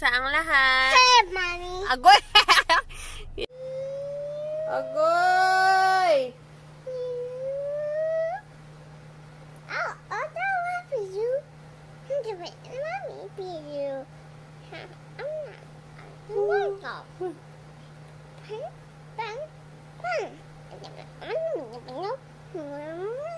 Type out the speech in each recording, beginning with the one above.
Ang lahat. Hey, Mommy. Agoy! Agoy! Oh, that one for you. Mommy, for you. I'm not. Baby, Mommy. Oh. Mommy.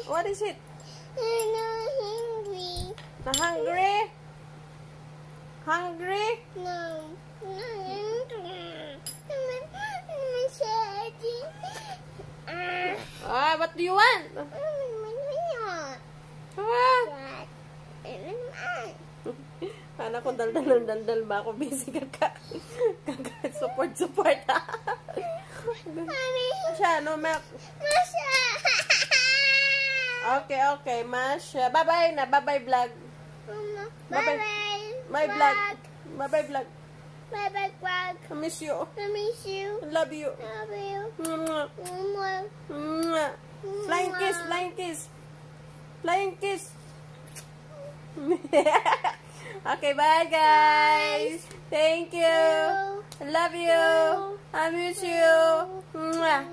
What is it? I'm not hungry. Not hungry? Hungry? No. What do you want? Anak ko, daldal ba ako? Busy ka. Support. Mommy. Masya, no milk. Masha. Okay, Masha. Bye-bye na. Bye-bye vlog. Bye-bye. My vlog. Bye-bye vlog. Bye-bye, Quack. I miss you. I miss you. I love you. Love you. Mwah. Mwah. Mwah. Flying kiss. Flying kiss. Okay, bye guys. Thank you. I love you. I miss you. Mwah.